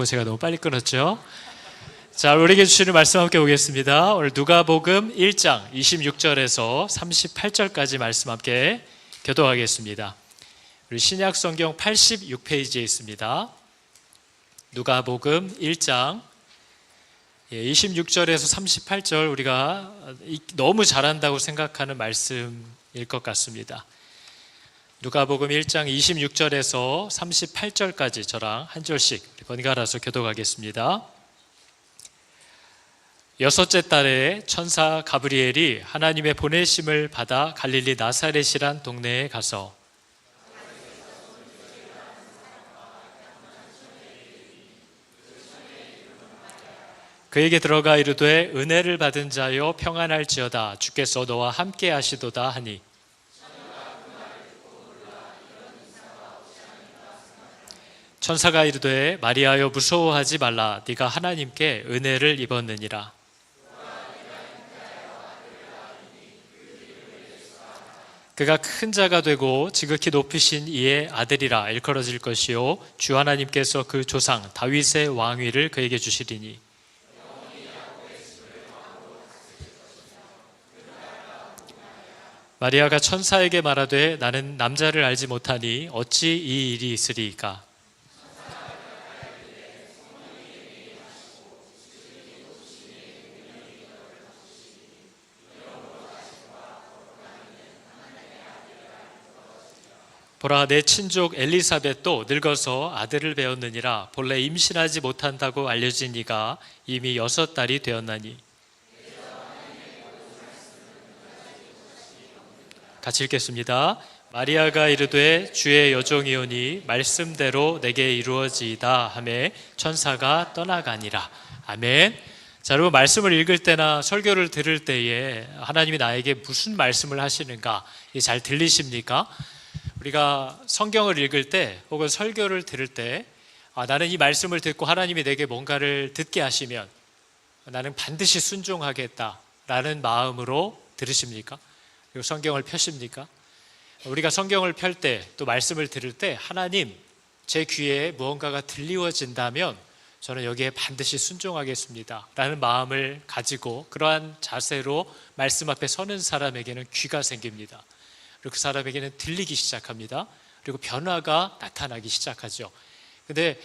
제가 너무 빨리 끊었죠? 자, 우리에게 주시는 말씀 함께 보겠습니다. 오늘 누가복음 1장 26절에서 38절까지 말씀 함께 교독하겠습니다. 우리 신약 성경 86페이지에 있습니다. 누가복음 1장 26절에서 38절 우리가 너무 잘한다고 생각하는 말씀일 것 같습니다. 누가복음 1장 26절에서 38절까지 저랑 한 절씩 번갈아서 교독하겠습니다. 여섯째 달에 천사 가브리엘이 하나님의 보내심을 받아 갈릴리 나사렛이란 동네에 가서 그에게 들어가 이르되 은혜를 받은 자여 평안할지어다 주께서 너와 함께 하시도다 하니 천사가 이르되 마리아여 무서워하지 말라 네가 하나님께 은혜를 입었느니라. 그가 큰 자가 되고 지극히 높으신 이의 아들이라 일컬어질 것이요 주 하나님께서 그 조상 다윗의 왕위를 그에게 주시리니 마리아가 천사에게 말하되 나는 남자를 알지 못하니 어찌 이 일이 있으리이까. 보라 내 친족 엘리사벳도 늙어서 아들을 배었느니라. 본래 임신하지 못한다고 알려진 이가 이미 6달이 되었나니. 같이 읽겠습니다. 마리아가 이르되 주의 여종이오니 말씀대로 내게 이루어지이다 하매 천사가 떠나가니라. 아멘. 자, 여러분 말씀을 읽을 때나 설교를 들을 때에 하나님이 나에게 무슨 말씀을 하시는가 잘 들리십니까? 우리가 성경을 읽을 때 혹은 설교를 들을 때 나는 이 말씀을 듣고 하나님이 내게 뭔가를 듣게 하시면 나는 반드시 순종하겠다라는 마음으로 들으십니까? 그리고 성경을 펴십니까? 우리가 성경을 펼 때 또 말씀을 들을 때 하나님 제 귀에 무언가가 들리워진다면 저는 여기에 반드시 순종하겠습니다 라는 마음을 가지고 그러한 자세로 말씀 앞에 서는 사람에게는 귀가 생깁니다. 그리고 그 사람에게는 들리기 시작합니다. 그리고 변화가 나타나기 시작하죠. 근데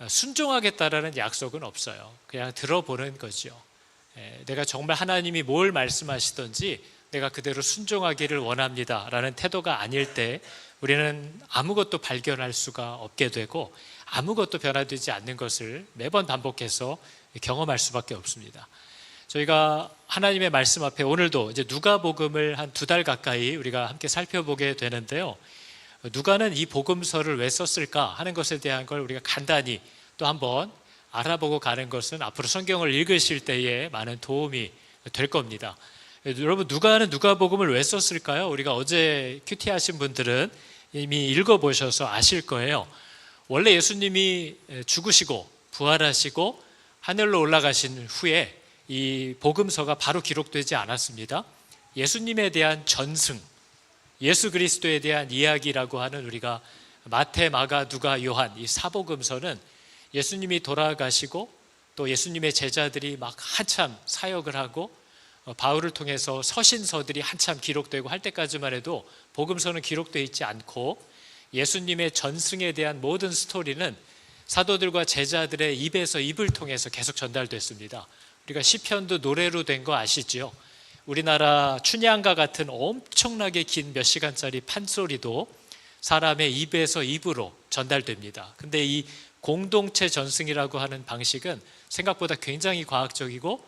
순종하겠다라는 약속은 없어요. 그냥 들어보는 거죠. 내가 정말 하나님이 뭘 말씀하시든지 내가 그대로 순종하기를 원합니다 라는 태도가 아닐 때 우리는 아무것도 발견할 수가 없게 되고 아무것도 변화되지 않는 것을 매번 반복해서 경험할 수밖에 없습니다. 저희가 하나님의 말씀 앞에 오늘도 이제 누가복음을 한 2달 가까이 우리가 함께 살펴보게 되는데요. 누가는 이 복음서를 왜 썼을까 하는 것에 대한 걸 우리가 간단히 또 한번 알아보고 가는 것은 앞으로 성경을 읽으실 때에 많은 도움이 될 겁니다. 여러분 누가는 누가복음을 왜 썼을까요? 우리가 어제 큐티 하신 분들은 이미 읽어보셔서 아실 거예요. 원래 예수님이 죽으시고 부활하시고 하늘로 올라가신 후에 이 복음서가 바로 기록되지 않았습니다. 예수님에 대한 전승, 예수 그리스도에 대한 이야기라고 하는 우리가 마태, 마가, 누가, 요한 이 사복음서는 예수님이 돌아가시고 또 예수님의 제자들이 막 한참 사역을 하고 바울을 통해서 서신서들이 한참 기록되고 할 때까지만 해도 복음서는 기록되어 있지 않고 예수님의 전승에 대한 모든 스토리는 사도들과 제자들의 입에서 입을 통해서 계속 전달됐습니다. 우리가 시편도 노래로 된 거 아시죠? 우리나라 춘향가 같은 엄청나게 긴 몇 시간짜리 판소리도 사람의 입에서 입으로 전달됩니다. 근데 이 공동체 전승이라고 하는 방식은 생각보다 굉장히 과학적이고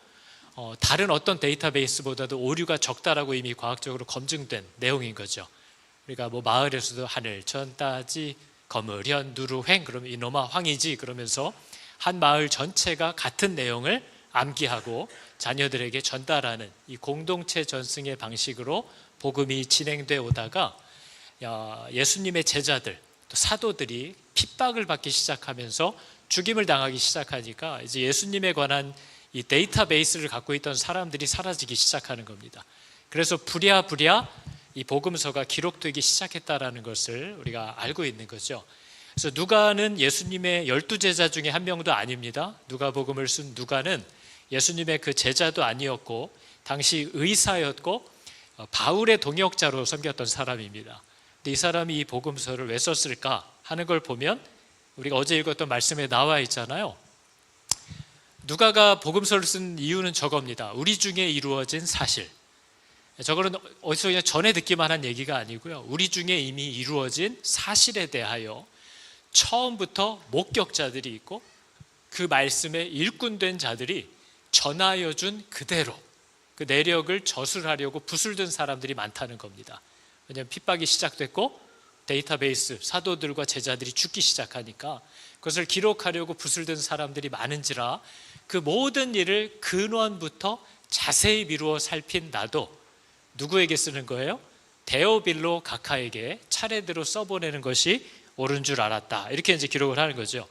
다른 어떤 데이터베이스보다도 오류가 적다라고 이미 과학적으로 검증된 내용인 거죠. 우리가 뭐 마을에서도 하늘 천따지 거무련 누루횡 그러면 이놈아 황이지 그러면서 한 마을 전체가 같은 내용을 암기하고 자녀들에게 전달하는 이 공동체 전승의 방식으로 복음이 진행되어 오다가 예수님의 제자들 또 사도들이 핍박을 받기 시작하면서 죽임을 당하기 시작하니까 이제 예수님에 관한 이 데이터베이스를 갖고 있던 사람들이 사라지기 시작하는 겁니다. 그래서 부랴부랴 이 복음서가 기록되기 시작했다라는 것을 우리가 알고 있는 거죠. 그래서 누가는 예수님의 12제자 중에 한 명도 아닙니다. 누가복음을 쓴 누가는 예수님의 그 제자도 아니었고 당시 의사였고 바울의 동역자로 섬겼던 사람입니다. 근데 이 사람이 이 복음서를 왜 썼을까 하는 걸 보면 우리가 어제 읽었던 말씀에 나와 있잖아요. 누가가 복음서를 쓴 이유는 저겁니다. 우리 중에 이루어진 사실. 저거는 어디서 그냥 전에 듣기만 한 얘기가 아니고요. 우리 중에 이미 이루어진 사실에 대하여 처음부터 목격자들이 있고 그 말씀에 일꾼된 자들이 전하여 준 그대로 그 내력을 저술하려고 붓을 든 사람들이 많다는 겁니다. 왜냐하면 핍박이 시작됐고 데이터베이스, 사도들과 제자들이 죽기 시작하니까 그것을 기록하려고 붓을 든 사람들이 많은지라 그 모든 일을 근원부터 자세히 미루어 살핀 나도 누구에게 쓰는 거예요? 데오빌로 가카에게 차례대로 써보내는 것이 옳은 줄 알았다. 이렇게 이제 기록을 하는 거죠.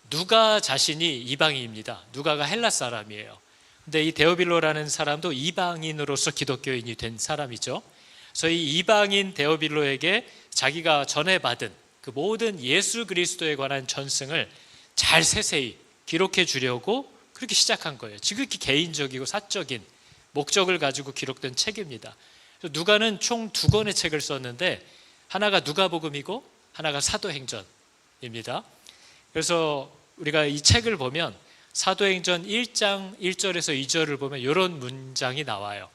누가 자신이 이방인입니다. 누가가 헬라 사람이에요. 근데 이 데오빌로라는 사람도 이방인으로서 기독교인이 된 사람이죠. 그래서 이 이방인 데오빌로에게 자기가 전해받은 그 모든 예수 그리스도에 관한 전승을 잘 세세히 기록해 주려고 그렇게 시작한 거예요. 지극히 개인적이고 사적인 목적을 가지고 기록된 책입니다. 누가는 총 2권의 책을 썼는데 하나가 누가복음이고 하나가 사도행전입니다. 그래서 우리가 이 책을 보면 사도행전 1장 1절에서 2절을 보면 이런 문장이 나와요.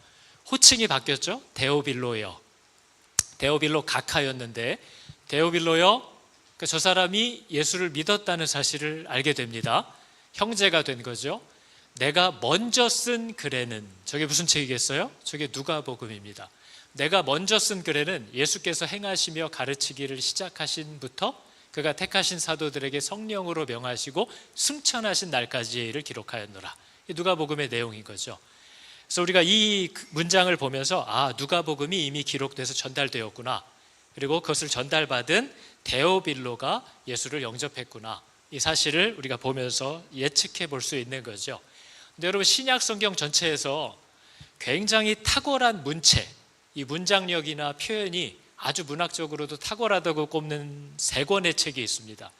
호칭이 바뀌었죠. 데오빌로요. 데오빌로 가카였는데 데오빌로요. 저 사람이 예수를 믿었다는 사실을 알게 됩니다. 형제가 된 거죠. 내가 먼저 쓴 글에는, 저게 무슨 책이겠어요? 저게 누가복음입니다. 내가 먼저 쓴 글에는 예수께서 행하시며 가르치기를 시작하신부터 그가 택하신 사도들에게 성령으로 명하시고 승천하신 날까지의 일을 기록하였노라. 누가복음의 내용인 거죠. 그래서 우리가 이 문장을 보면서 누가복음이 이미 기록돼서 전달되었구나. 그리고 그것을 전달받은 데오빌로가 예수를 영접했구나. 이 사실을 우리가 보면서 예측해 볼 수 있는 거죠. 근데 여러분 신약 성경 전체에서 굉장히 탁월한 문체, 이 문장력이나 표현이 아주 문학적으로도 탁월하다고 꼽는 3권의 책이 있습니다.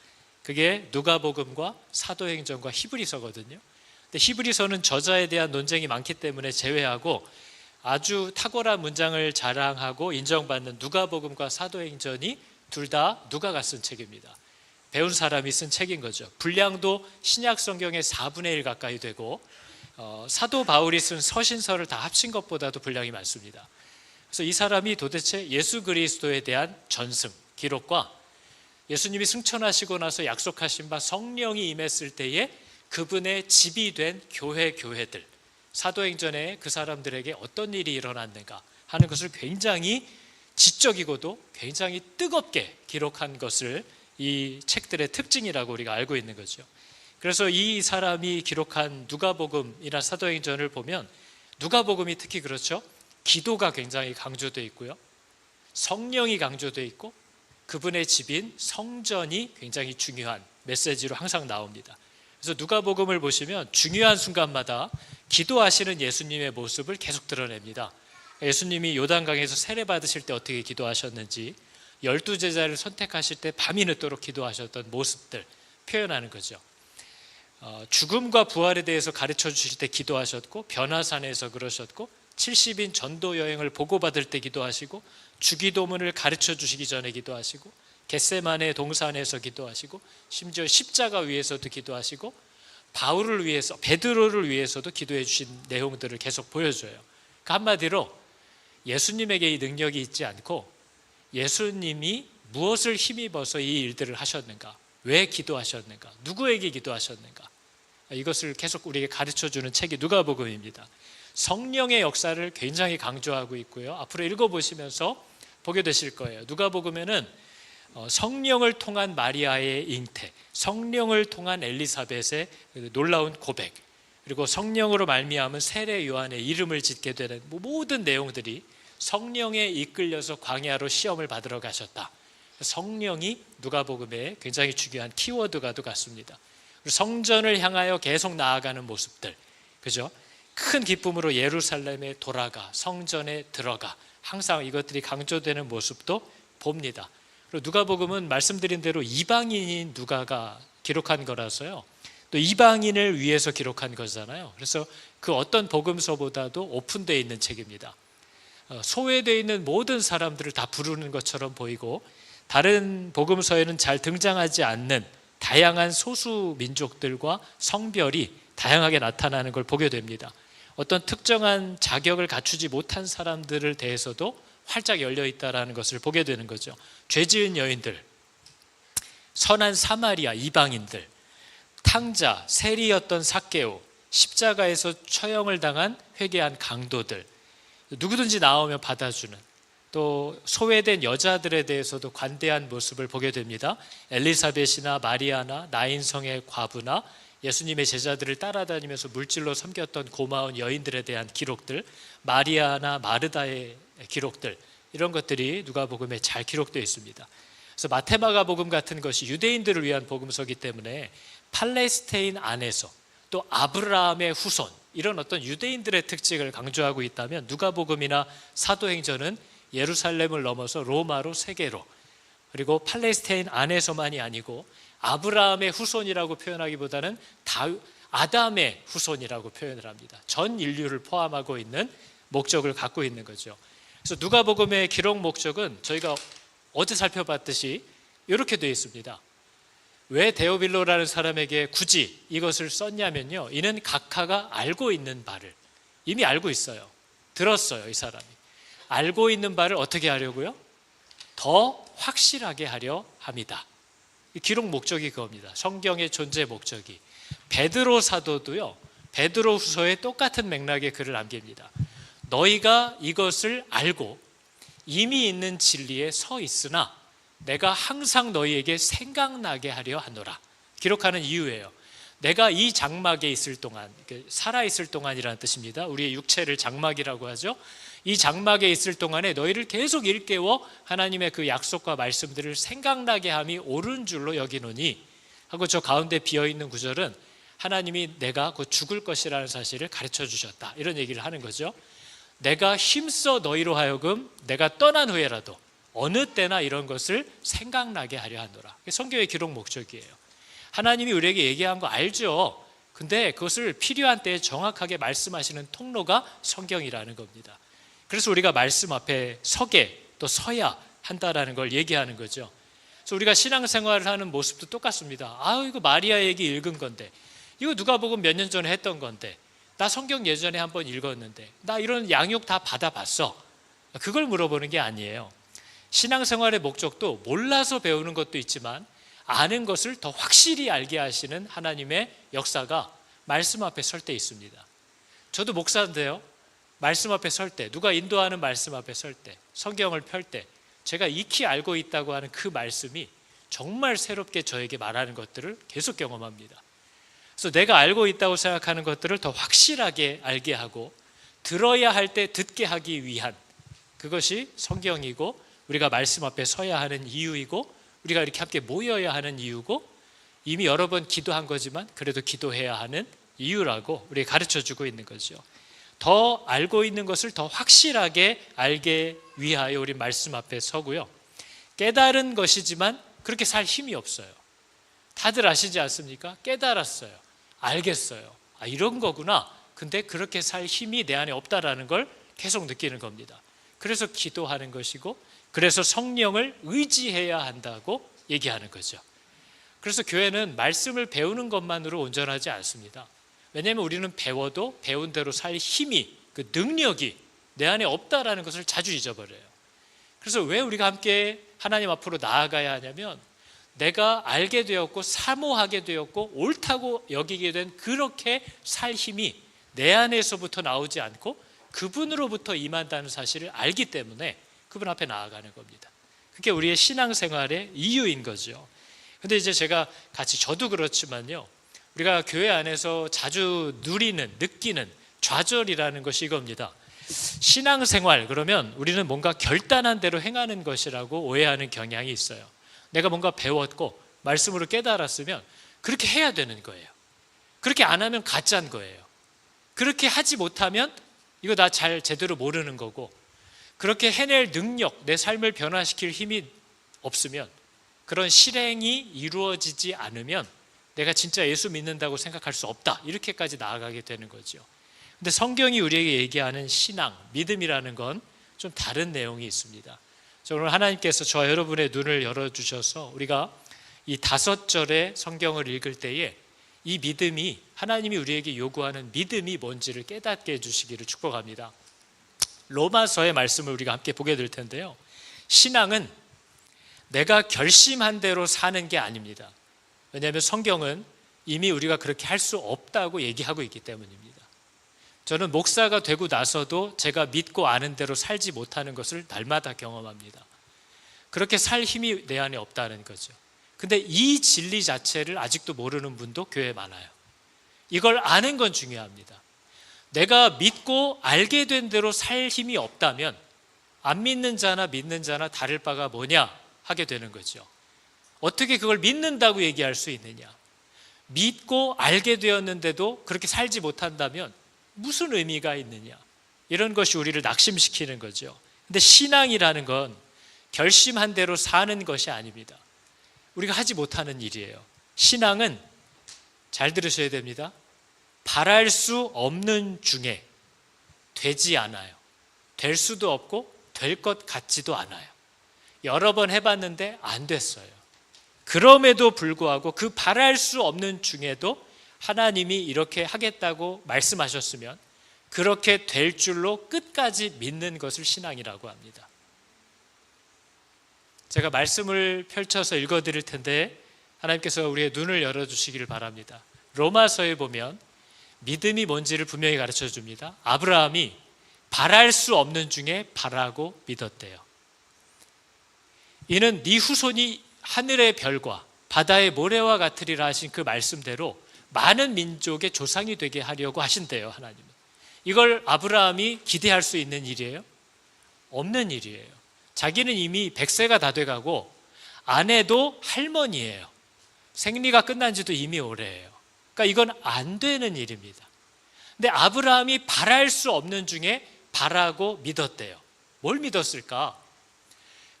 그게 누가복음과 사도행전과 히브리서거든요. 근데 히브리서는 저자에 대한 논쟁이 많기 때문에 제외하고 아주 탁월한 문장을 자랑하고 인정받는 누가복음과 사도행전이 둘 다 누가가 쓴 책입니다. 배운 사람이 쓴 책인 거죠. 분량도 신약 성경의 4분의 1 가까이 되고 사도 바울이 쓴 서신서를 다 합친 것보다도 분량이 많습니다. 그래서 이 사람이 도대체 예수 그리스도에 대한 전승, 기록과 예수님이 승천하시고 나서 약속하신 바 성령이 임했을 때에 그분의 집이 된 교회들, 사도행전에 그 사람들에게 어떤 일이 일어났는가 하는 것을 굉장히 지적이고도 굉장히 뜨겁게 기록한 것을 이 책들의 특징이라고 우리가 알고 있는 거죠. 그래서 이 사람이 기록한 누가복음이나 사도행전을 보면 누가복음이 특히 그렇죠. 기도가 굉장히 강조되어 있고요. 성령이 강조되어 있고 그분의 집인 성전이 굉장히 중요한 메시지로 항상 나옵니다. 그래서 누가복음을 보시면 중요한 순간마다 기도하시는 예수님의 모습을 계속 드러냅니다. 예수님이 요단강에서 세례 받으실 때 어떻게 기도하셨는지, 12제자를 선택하실 때 밤이 늦도록 기도하셨던 모습들 표현하는 거죠. 죽음과 부활에 대해서 가르쳐 주실 때 기도하셨고, 변화산에서 그러셨고, 70인 전도 여행을 보고받을 때 기도하시고, 주기도문을 가르쳐 주시기 전에 기도하시고, 겟세마네 동산에서 기도하시고, 심지어 십자가 위에서도 기도하시고, 바울을 위해서, 베드로를 위해서도 기도해 주신 내용들을 계속 보여줘요. 그러니까 한마디로 예수님에게 이 능력이 있지 않고 예수님이 무엇을 힘입어서 이 일들을 하셨는가, 왜 기도하셨는가, 누구에게 기도하셨는가, 이것을 계속 우리에게 가르쳐주는 책이 누가복음입니다. 성령의 역사를 굉장히 강조하고 있고요. 앞으로 읽어보시면서 보게 되실 거예요. 누가복음에는 성령을 통한 마리아의 잉태, 성령을 통한 엘리사벳의 놀라운 고백, 그리고 성령으로 말미암은 세례 요한의 이름을 짓게 되는 모든 내용들이 성령에 이끌려서 광야로 시험을 받으러 가셨다. 성령이 누가복음의 굉장히 중요한 키워드가 또 같습니다. 성전을 향하여 계속 나아가는 모습들, 그죠? 큰 기쁨으로 예루살렘에 돌아가 성전에 들어가 항상 이것들이 강조되는 모습도 봅니다. 그리고 누가복음은 말씀드린 대로 이방인인 누가가 기록한 거라서요. 또 이방인을 위해서 기록한 거잖아요. 그래서 그 어떤 복음서보다도 오픈되어 있는 책입니다. 소외되어 있는 모든 사람들을 다 부르는 것처럼 보이고, 다른 복음서에는 잘 등장하지 않는 다양한 소수 민족들과 성별이 다양하게 나타나는 걸 보게 됩니다. 어떤 특정한 자격을 갖추지 못한 사람들을 대해서도 활짝 열려 있다는 것을 보게 되는 거죠. 죄지은 여인들, 선한 사마리아 이방인들, 탕자, 세리였던 삭개오, 십자가에서 처형을 당한 회개한 강도들, 누구든지 나오면 받아주는, 또 소외된 여자들에 대해서도 관대한 모습을 보게 됩니다. 엘리사벳이나 마리아나 나인성의 과부나 예수님의 제자들을 따라다니면서 물질로 섬겼던 고마운 여인들에 대한 기록들, 마리아나 마르다의 기록들, 이런 것들이 누가복음에 잘 기록되어 있습니다. 그래서 마태마가복음 같은 것이 유대인들을 위한 복음서이기 때문에 팔레스타인 안에서 또 아브라함의 후손, 이런 어떤 유대인들의 특징을 강조하고 있다면, 누가복음이나 사도행전은 예루살렘을 넘어서 로마로 세계로, 그리고 팔레스타인 안에서만이 아니고 아브라함의 후손이라고 표현하기보다는 아담의 후손이라고 표현을 합니다. 전 인류를 포함하고 있는 목적을 갖고 있는 거죠. 그래서 누가복음의 기록 목적은 저희가 어제 살펴봤듯이 이렇게 되어 있습니다. 왜 데오빌로라는 사람에게 굳이 이것을 썼냐면요, 이는 각하가 알고 있는 바를 이미 알고 있어요. 들었어요. 이 사람이 알고 있는 바를 어떻게 하려고요? 더 확실하게 하려 합니다. 이 기록 목적이 그겁니다. 성경의 존재 목적이. 베드로 사도도요, 베드로 후서에 똑같은 맥락의 글을 남깁니다. 너희가 이것을 알고 이미 있는 진리에 서 있으나 내가 항상 너희에게 생각나게 하려 하노라. 기록하는 이유예요. 내가 이 장막에 있을 동안, 살아있을 동안이라는 뜻입니다. 우리의 육체를 장막이라고 하죠. 이 장막에 있을 동안에 너희를 계속 일깨워 하나님의 그 약속과 말씀들을 생각나게 함이 옳은 줄로 여기노니 하고, 저 가운데 비어있는 구절은 하나님이 내가 곧 죽을 것이라는 사실을 가르쳐 주셨다, 이런 얘기를 하는 거죠. 내가 힘써 너희로 하여금 내가 떠난 후에라도 어느 때나 이런 것을 생각나게 하려 하노라. 성경의 기록 목적이에요. 하나님이 우리에게 얘기한 거 알죠. 근데 그것을 필요한 때에 정확하게 말씀하시는 통로가 성경이라는 겁니다. 그래서 우리가 말씀 앞에 서게, 또 서야 한다라는 걸 얘기하는 거죠. 그래서 우리가 신앙생활을 하는 모습도 똑같습니다. 이거 마리아 얘기 읽은 건데, 이거 누가복음 몇 년 전에 했던 건데, 나 성경 예전에 한번 읽었는데, 나 이런 양육 다 받아봤어. 그걸 물어보는 게 아니에요. 신앙생활의 목적도 몰라서 배우는 것도 있지만 아는 것을 더 확실히 알게 하시는 하나님의 역사가 말씀 앞에 설 때 있습니다. 저도 목사인데요, 말씀 앞에 설 때, 누가 인도하는 말씀 앞에 설 때, 성경을 펼 때 제가 익히 알고 있다고 하는 그 말씀이 정말 새롭게 저에게 말하는 것들을 계속 경험합니다. 그래서 내가 알고 있다고 생각하는 것들을 더 확실하게 알게 하고, 들어야 할 때 듣게 하기 위한, 그것이 성경이고 우리가 말씀 앞에 서야 하는 이유이고, 우리가 이렇게 함께 모여야 하는 이유고, 이미 여러 번 기도한 거지만 그래도 기도해야 하는 이유라고 우리가 가르쳐주고 있는 거죠. 더 알고 있는 것을 더 확실하게 알게 위하여 우리 말씀 앞에 서고요, 깨달은 것이지만 그렇게 살 힘이 없어요. 다들 아시지 않습니까? 깨달았어요, 알겠어요, 이런 거구나. 근데 그렇게 살 힘이 내 안에 없다라는 걸 계속 느끼는 겁니다. 그래서 기도하는 것이고, 그래서 성령을 의지해야 한다고 얘기하는 거죠. 그래서 교회는 말씀을 배우는 것만으로 온전하지 않습니다. 왜냐하면 우리는 배워도 배운 대로 살 힘이, 그 능력이 내 안에 없다라는 것을 자주 잊어버려요. 그래서 왜 우리가 함께 하나님 앞으로 나아가야 하냐면, 내가 알게 되었고 사모하게 되었고 옳다고 여기게 된 그렇게 살 힘이 내 안에서부터 나오지 않고 그분으로부터 임한다는 사실을 알기 때문에 그분 앞에 나아가는 겁니다. 그게 우리의 신앙생활의 이유인 거죠. 근데 이제 제가 같이, 저도 그렇지만요, 우리가 교회 안에서 자주 느끼는 좌절이라는 것이 이겁니다. 신앙생활 그러면 우리는 뭔가 결단한 대로 행하는 것이라고 오해하는 경향이 있어요. 내가 뭔가 배웠고 말씀으로 깨달았으면 그렇게 해야 되는 거예요. 그렇게 안 하면 가짜인 거예요. 그렇게 하지 못하면 이거 나 제대로 모르는 거고, 그렇게 해낼 능력, 내 삶을 변화시킬 힘이 없으면, 그런 실행이 이루어지지 않으면 내가 진짜 예수 믿는다고 생각할 수 없다, 이렇게까지 나아가게 되는 거죠. 근데 성경이 우리에게 얘기하는 신앙, 믿음이라는 건 좀 다른 내용이 있습니다. 오늘 하나님께서 저와 여러분의 눈을 열어주셔서 우리가 이 5절의 성경을 읽을 때에 이 믿음이, 하나님이 우리에게 요구하는 믿음이 뭔지를 깨닫게 해주시기를 축복합니다. 로마서의 말씀을 우리가 함께 보게 될 텐데요, 신앙은 내가 결심한 대로 사는 게 아닙니다. 왜냐하면 성경은 이미 우리가 그렇게 할 수 없다고 얘기하고 있기 때문입니다. 저는 목사가 되고 나서도 제가 믿고 아는 대로 살지 못하는 것을 날마다 경험합니다. 그렇게 살 힘이 내 안에 없다는 거죠. 근데 이 진리 자체를 아직도 모르는 분도 교회에 많아요. 이걸 아는 건 중요합니다. 내가 믿고 알게 된 대로 살 힘이 없다면 안 믿는 자나 믿는 자나 다를 바가 뭐냐 하게 되는 거죠. 어떻게 그걸 믿는다고 얘기할 수 있느냐? 믿고 알게 되었는데도 그렇게 살지 못한다면 무슨 의미가 있느냐? 이런 것이 우리를 낙심시키는 거죠. 근데 신앙이라는 건 결심한 대로 사는 것이 아닙니다. 우리가 하지 못하는 일이에요. 신앙은, 잘 들으셔야 됩니다, 바랄 수 없는 중에 되지 않아요. 될 수도 없고 될 것 같지도 않아요. 여러 번 해봤는데 안 됐어요. 그럼에도 불구하고 그 바랄 수 없는 중에도 하나님이 이렇게 하겠다고 말씀하셨으면 그렇게 될 줄로 끝까지 믿는 것을 신앙이라고 합니다. 제가 말씀을 펼쳐서 읽어드릴 텐데 하나님께서 우리의 눈을 열어주시기를 바랍니다. 로마서에 보면 믿음이 뭔지를 분명히 가르쳐 줍니다. 아브라함이 바랄 수 없는 중에 바라고 믿었대요. 이는 네 후손이 하늘의 별과 바다의 모래와 같으리라 하신 그 말씀대로 많은 민족의 조상이 되게 하려고 하신대요, 하나님은. 이걸 아브라함이 기대할 수 있는 일이에요? 없는 일이에요. 자기는 이미 100세가 다 돼가고 아내도 할머니예요. 생리가 끝난 지도 이미 오래예요. 그러니까 이건 안 되는 일입니다. 근데 아브라함이 바랄 수 없는 중에 바라고 믿었대요. 뭘 믿었을까?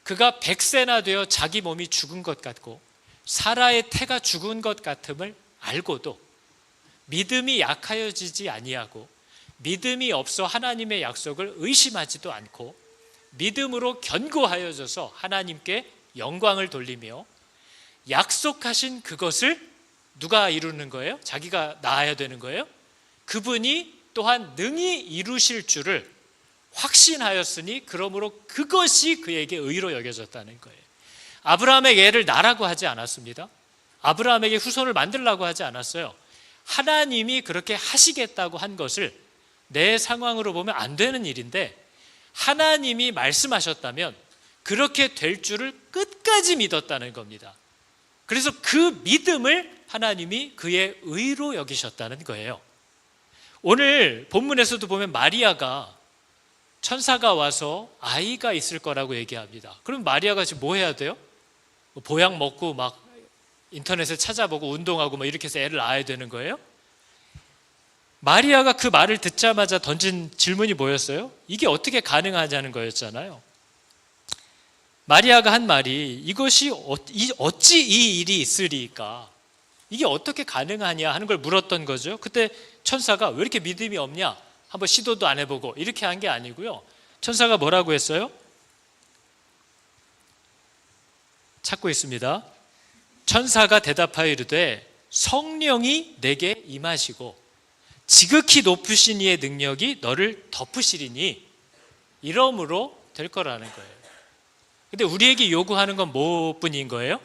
그가 100세나 되어 자기 몸이 죽은 것 같고 사라의 태가 죽은 것 같음을 알고도 믿음이 약하여지지 아니하고 믿음이 없어 하나님의 약속을 의심하지도 않고 믿음으로 견고하여져서 하나님께 영광을 돌리며 약속하신 그것을 누가 이루는 거예요? 자기가 낳아야 되는 거예요? 그분이 또한 능히 이루실 줄을 확신하였으니 그러므로 그것이 그에게 의로 여겨졌다는 거예요. 아브라함에게 애를 낳으라고 하지 않았습니다. 아브라함에게 후손을 만들라고 하지 않았어요. 하나님이 그렇게 하시겠다고 한 것을 내 상황으로 보면 안 되는 일인데 하나님이 말씀하셨다면 그렇게 될 줄을 끝까지 믿었다는 겁니다. 그래서 그 믿음을 하나님이 그의 의로 여기셨다는 거예요. 오늘 본문에서도 보면 마리아가 천사가 와서 아이가 있을 거라고 얘기합니다. 그럼 마리아가 지금 뭐 해야 돼요? 보약 먹고 막 인터넷에 찾아보고 운동하고 막 이렇게 해서 애를 낳아야 되는 거예요? 마리아가 그 말을 듣자마자 던진 질문이 뭐였어요? 이게 어떻게 가능하냐는 거였잖아요. 마리아가 한 말이 이것이 어찌 이 일이 있으리까? 이게 어떻게 가능하냐 하는 걸 물었던 거죠. 그때 천사가 왜 이렇게 믿음이 없냐? 한번 시도도 안 해보고 이렇게 한 게 아니고요. 천사가 뭐라고 했어요? 찾고 있습니다. 천사가 대답하여 이르되 성령이 내게 임하시고 지극히 높으신 이의 능력이 너를 덮으시리니 이러므로 될 거라는 거예요. 근데 우리에게 요구하는 건 뭐뿐인 거예요?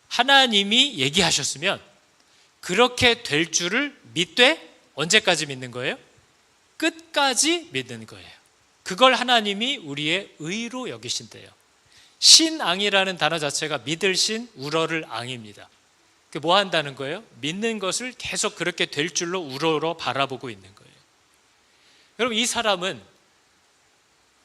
하나님이 얘기하셨으면 그렇게 될 줄을 믿되 언제까지 믿는 거예요? 끝까지 믿는 거예요. 그걸 하나님이 우리의 의로 여기신대요. 신앙이라는 단어 자체가 믿을 신, 우러를 앙입니다. 뭐 한다는 거예요? 믿는 것을 계속 그렇게 될 줄로 우러러 바라보고 있는 거예요. 여러분, 이 사람은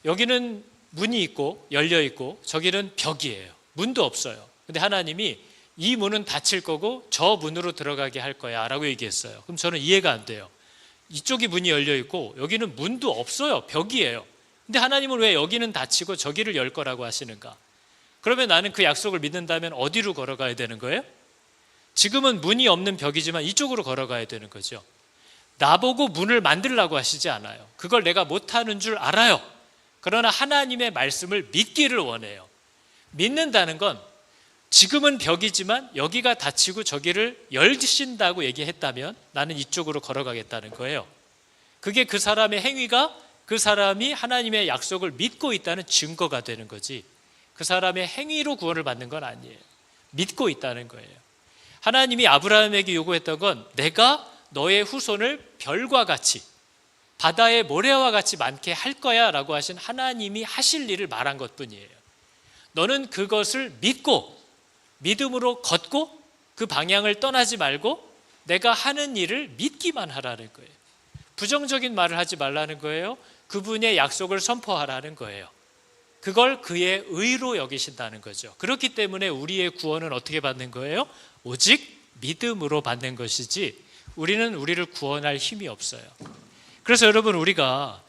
여기는 문이 있고 열려 있고 저기는 벽이에요. 문도 없어요. 근데 하나님이 이 문은 닫힐 거고 저 문으로 들어가게 할 거야 라고 얘기했어요. 그럼 저는 이해가 안 돼요. 이쪽이 문이 열려 있고 여기는 문도 없어요. 벽이에요. 근데 하나님은 왜 여기는 닫히고 저기를 열 거라고 하시는가? 그러면 나는 그 약속을 믿는다면 어디로 걸어가야 되는 거예요? 지금은 문이 없는 벽이지만 이쪽으로 걸어가야 되는 거죠. 나보고 문을 만들라고 하시지 않아요. 그걸 내가 못하는 줄 알아요. 그러나 하나님의 말씀을 믿기를 원해요. 믿는다는 건 지금은 벽이지만 여기가 닫히고 저기를 열신다고 얘기했다면 나는 이쪽으로 걸어가겠다는 거예요. 그게 그 사람의 행위가 그 사람이 하나님의 약속을 믿고 있다는 증거가 되는 거지, 그 사람의 행위로 구원을 받는 건 아니에요. 믿고 있다는 거예요. 하나님이 아브라함에게 요구했던 건 내가 너의 후손을 별과 같이 바다의 모래와 같이 많게 할 거야 라고 하신 하나님이 하실 일을 말한 것뿐이에요. 너는 그것을 믿고 믿음으로 걷고 그 방향을 떠나지 말고 내가 하는 일을 믿기만 하라는 거예요. 부정적인 말을 하지 말라는 거예요. 그분의 약속을 선포하라는 거예요. 그걸 그의 의로 여기신다는 거죠. 그렇기 때문에 우리의 구원은 어떻게 받는 거예요? 오직 믿음으로 받는 것이지 우리는 우리를 구원할 힘이 없어요. 그래서 여러분, 우리가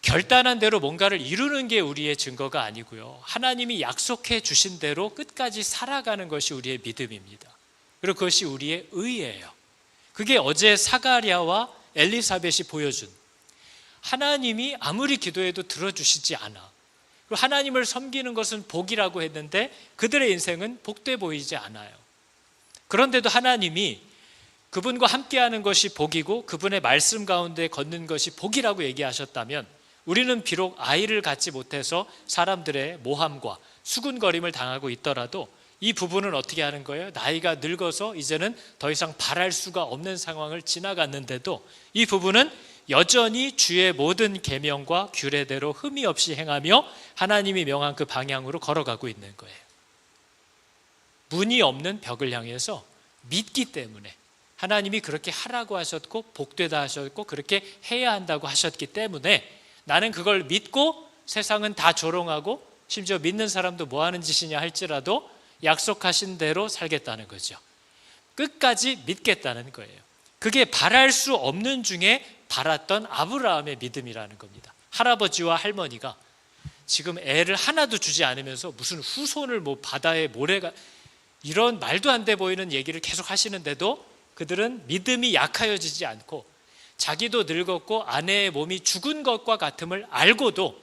결단한 대로 뭔가를 이루는 게 우리의 증거가 아니고요, 하나님이 약속해 주신 대로 끝까지 살아가는 것이 우리의 믿음입니다. 그리고 그것이 우리의 의예요. 그게 어제 사가랴와 엘리사벳이 보여준, 하나님이 아무리 기도해도 들어주시지 않아, 그리고 하나님을 섬기는 것은 복이라고 했는데 그들의 인생은 복돼 보이지 않아요. 그런데도 하나님이 그분과 함께하는 것이 복이고 그분의 말씀 가운데 걷는 것이 복이라고 얘기하셨다면, 우리는 비록 아이를 갖지 못해서 사람들의 모함과 수군거림을 당하고 있더라도 이 부분은 어떻게 하는 거예요? 나이가 늙어서 이제는 더 이상 바랄 수가 없는 상황을 지나갔는데도 이 부분은 여전히 주의 모든 계명과 규례대로 흠이 없이 행하며 하나님이 명한 그 방향으로 걸어가고 있는 거예요. 문이 없는 벽을 향해서 믿기 때문에, 하나님이 그렇게 하라고 하셨고 복되다 하셨고 그렇게 해야 한다고 하셨기 때문에 나는 그걸 믿고, 세상은 다 조롱하고 심지어 믿는 사람도 뭐 하는 짓이냐 할지라도 약속하신 대로 살겠다는 거죠. 끝까지 믿겠다는 거예요. 그게 바랄 수 없는 중에 바랐던 아브라함의 믿음이라는 겁니다. 할아버지와 할머니가 지금 애를 하나도 주지 않으면서 무슨 후손을 뭐 바다에 모래가, 이런 말도 안 돼 보이는 얘기를 계속 하시는데도 그들은 믿음이 약하여지지 않고, 자기도 늙었고 아내의 몸이 죽은 것과 같음을 알고도,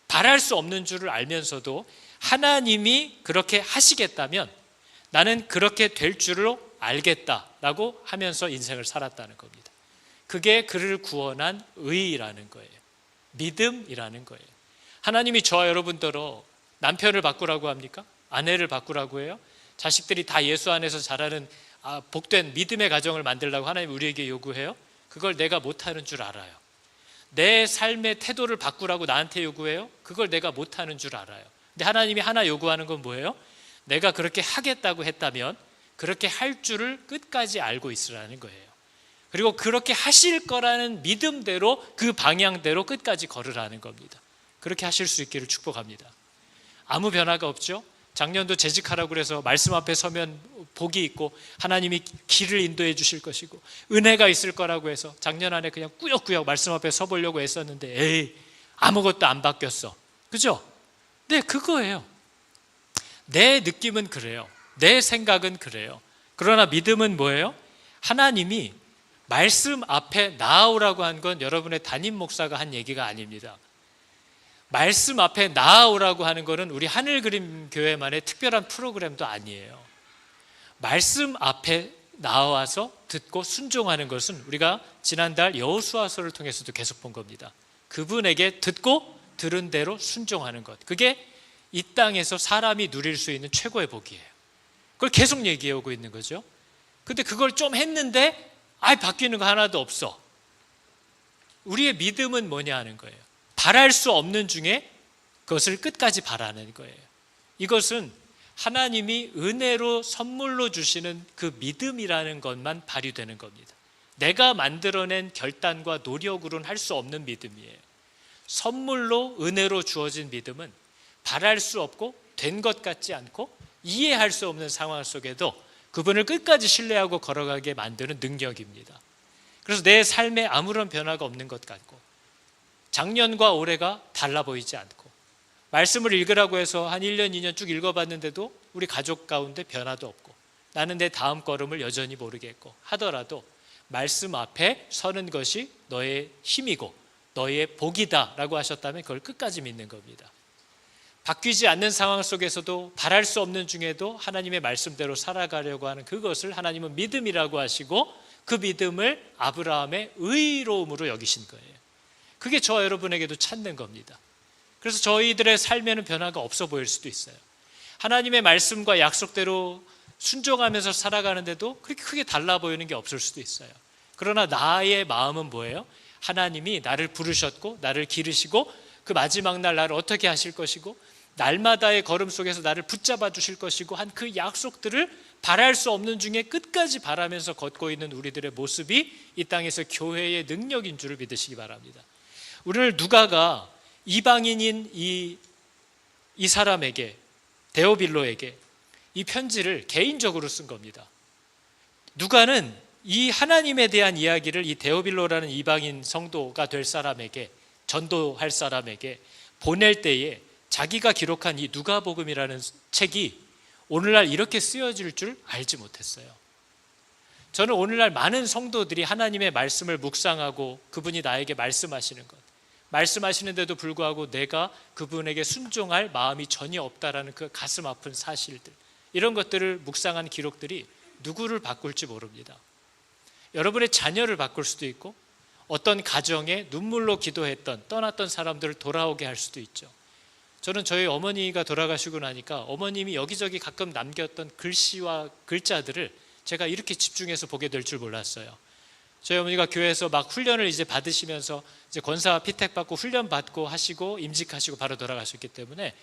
바랄 수 없는 줄을 알면서도 하나님이 그렇게 하시겠다면 나는 그렇게 될 줄로 알겠다라고 하면서 인생을 살았다는 겁니다. 그게 그를 구원한 의라는 거예요. 믿음이라는 거예요. 하나님이 저와 여러분들로 남편을 바꾸라고 합니까? 아내를 바꾸라고 해요? 자식들이 다 예수 안에서 자라는 복된 믿음의 가정을 만들라고 하나님 우리에게 요구해요? 그걸 내가 못하는 줄 알아요. 내 삶의 태도를 바꾸라고 나한테 요구해요? 그걸 내가 못하는 줄 알아요. 근데 하나님이 하나 요구하는 건 뭐예요? 내가 그렇게 하겠다고 했다면 그렇게 할 줄을 끝까지 알고 있으라는 거예요. 그리고 그렇게 하실 거라는 믿음대로, 그 방향대로 끝까지 걸으라는 겁니다. 그렇게 하실 수 있기를 축복합니다. 아무 변화가 없죠? 작년도 재직하라고 그래서 말씀 앞에 서면 복이 있고 하나님이 길을 인도해 주실 것이고 은혜가 있을 거라고 해서 작년 안에 그냥 꾸역꾸역 말씀 앞에 서보려고 했었는데 에이, 아무것도 안 바뀌었어. 그죠? 네, 그거예요. 내 느낌은 그래요. 내 생각은 그래요. 그러나 믿음은 뭐예요? 하나님이 말씀 앞에 나아오라고 한 건 여러분의 담임 목사가 한 얘기가 아닙니다. 말씀 앞에 나아오라고 하는 것은 우리 하늘그림 교회만의 특별한 프로그램도 아니에요. 말씀 앞에 나와서 듣고 순종하는 것은 우리가 지난달 여호수아서를 통해서도 계속 본 겁니다. 그분에게 듣고 들은 대로 순종하는 것, 그게 이 땅에서 사람이 누릴 수 있는 최고의 복이에요. 그걸 계속 얘기해 오고 있는 거죠. 근데 그걸 좀 했는데 바뀌는 거 하나도 없어. 우리의 믿음은 뭐냐 하는 거예요. 바랄 수 없는 중에 그것을 끝까지 바라는 거예요. 이것은 하나님이 은혜로 선물로 주시는 그 믿음이라는 것만 발휘되는 겁니다. 내가 만들어낸 결단과 노력으로는 할 수 없는 믿음이에요. 선물로 은혜로 주어진 믿음은 바랄 수 없고 된 것 같지 않고 이해할 수 없는 상황 속에도 그분을 끝까지 신뢰하고 걸어가게 만드는 능력입니다. 그래서 내 삶에 아무런 변화가 없는 것 같고 작년과 올해가 달라 보이지 않고 말씀을 읽으라고 해서 한 1년, 2년 쭉 읽어봤는데도 우리 가족 가운데 변화도 없고 나는 내 다음 걸음을 여전히 모르겠고 하더라도 말씀 앞에 서는 것이 너의 힘이고 너의 복이다 라고 하셨다면 그걸 끝까지 믿는 겁니다. 바뀌지 않는 상황 속에서도 바랄 수 없는 중에도 하나님의 말씀대로 살아가려고 하는 그것을 하나님은 믿음이라고 하시고 그 믿음을 아브라함의 의로움으로 여기신 거예요. 그게 저와 여러분에게도 찾는 겁니다. 그래서 저희들의 삶에는 변화가 없어 보일 수도 있어요. 하나님의 말씀과 약속대로 순종하면서 살아가는데도 그렇게 크게 달라 보이는 게 없을 수도 있어요. 그러나 나의 마음은 뭐예요? 하나님이 나를 부르셨고 나를 기르시고 그 마지막 날 나를 어떻게 하실 것이고 날마다의 걸음 속에서 나를 붙잡아 주실 것이고 한 그 약속들을 바랄 수 없는 중에 끝까지 바라면서 걷고 있는 우리들의 모습이 이 땅에서 교회의 능력인 줄을 믿으시기 바랍니다. 오늘 누가가 이방인인 이 사람에게, 데오빌로에게 이 편지를 개인적으로 쓴 겁니다. 누가는 이 하나님에 대한 이야기를 이 데오빌로라는 이방인 성도가 될 사람에게, 전도할 사람에게 보낼 때에 자기가 기록한 이 누가복음이라는 책이 오늘날 이렇게 쓰여질 줄 알지 못했어요. 저는 오늘날 많은 성도들이 하나님의 말씀을 묵상하고 그분이 나에게 말씀하시는 것, 말씀하시는데도 불구하고 내가 그분에게 순종할 마음이 전혀 없다라는 그 가슴 아픈 사실들, 이런 것들을 묵상한 기록들이 누구를 바꿀지 모릅니다. 여러분의 자녀를 바꿀 수도 있고 어떤 가정에 눈물로 기도했던 떠났던 사람들을 돌아오게 할 수도 있죠. 저는 저희 어머니가 돌아가시고 나니까 어머님이 여기저기 가끔 남겼던 글씨와 글자들을 제가 이렇게 집중해서 보게 될 줄 몰랐어요. 저희 어머니가 교회에서 막 훈련을 이제 받으시면서 이제 권사 피택 받고 훈련 받고 하시고 임직하시고 바로 돌아가셨기 때문에